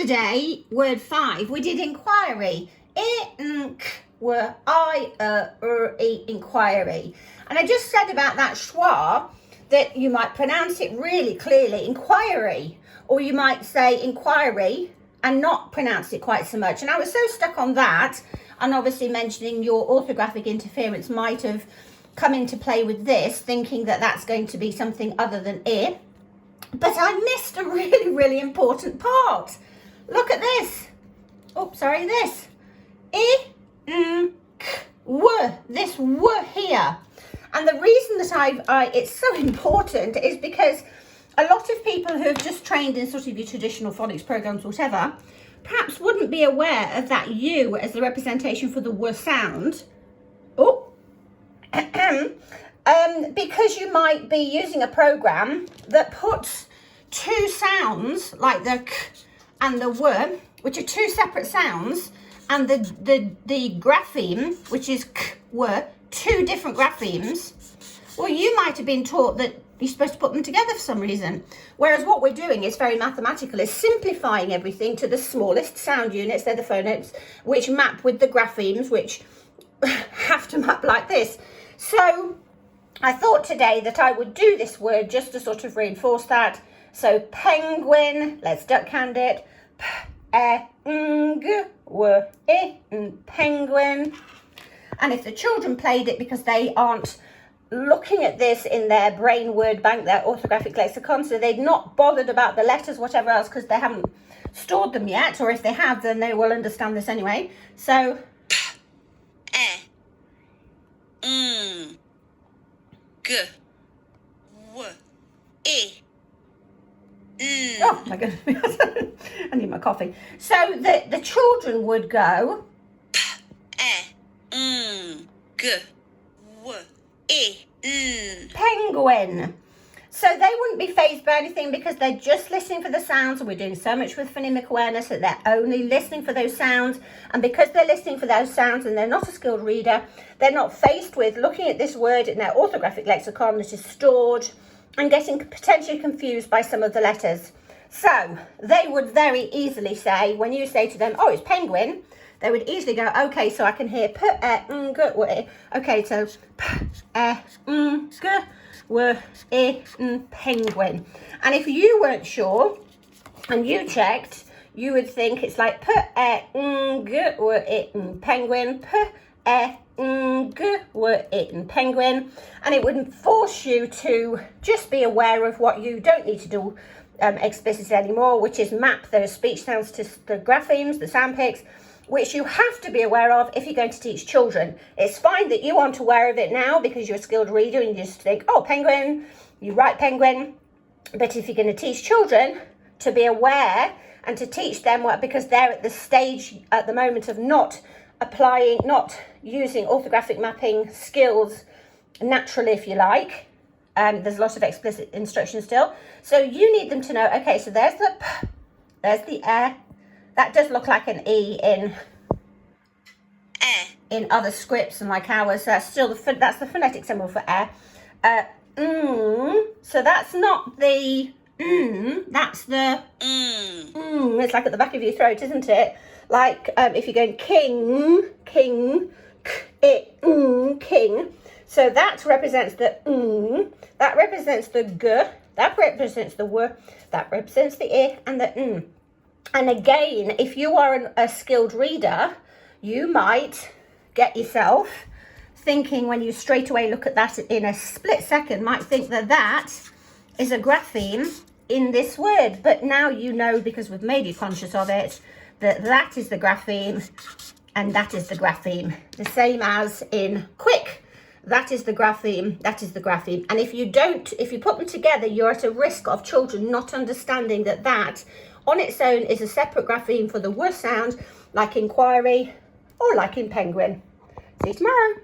Yesterday, word 5, we did inquiry. Were inquiry. And I just said about that schwa that you might pronounce it really clearly, inquiry, or you might say inquiry and not pronounce it quite so much. And I was so stuck on that, and obviously mentioning your orthographic interference might have come into play with this, thinking that that's going to be something other than I. But I missed a really, really important part. Look at this. Oh, sorry, this. This w here. And the reason that it's so important is because a lot of people who have just trained in sort of your traditional phonics programs, whatever, perhaps wouldn't be aware of that U as the representation for the W sound. Oh, because you might be using a program that puts two sounds like the k and the w, which are two separate sounds, and the grapheme, which is k, w, two different graphemes. Well, you might have been taught that you're supposed to put them together for some reason. Whereas what we're doing is very mathematical, is simplifying everything to the smallest sound units, they're the phonemes, which map with the graphemes, which have to map like this. So I thought today that I would do this word just to sort of reinforce that. So penguin, let's duckhand it. Penguin. And if the children played it because they aren't looking at this in their brain word bank, their orthographic lexicon, so they've not bothered about the letters, whatever else, because they haven't stored them yet, or if they have, then they will understand this anyway. So oh my goodness, I need my coffee. So the children would go penguin. So they wouldn't be fazed by anything because they're just listening for the sounds, and we're doing so much with phonemic awareness that they're only listening for those sounds. And because they're listening for those sounds and they're not a skilled reader, they're not faced with looking at this word in their orthographic lexicon that is stored and getting potentially confused by some of the letters. So they would very easily say, when you say to them, oh, it's penguin, they would easily go, okay, so I can hear okay, so penguin. And if you weren't sure and you checked, you would think it's like penguin, penguin, and it wouldn't force you to just be aware of what you don't need to do explicitly anymore, which is map those speech sounds to the graphemes, the sound picks, which you have to be aware of if you're going to teach children. It's fine that you aren't aware of it now because you're a skilled reader and you just think, oh, penguin, you write penguin. But if you're going to teach children, to be aware and to teach them what, because they're at the stage at the moment of not using orthographic mapping skills naturally, if you like. There's a lot of explicit instruction still. So you need them to know, okay, so there's the p, there's the that does look like an E in other scripts and like ours. That's still that's the phonetic symbol for so that's not the that's the it's like at the back of your throat, isn't it? Like if you're going king, king. So that represents the that represents the g, that represents the w, that represents the I and the And again, if you are a skilled reader, you might get yourself thinking, when you straight away look at that in a split second, might think that that is a grapheme in this word. But now you know, because we've made you conscious of it, that that is the grapheme and that is the grapheme. The same as in quick. That is the grapheme, that is the grapheme. And if you put them together, you're at a risk of children not understanding that that on its own is a separate grapheme for the W sound, like inquiry or like in penguin. See you tomorrow.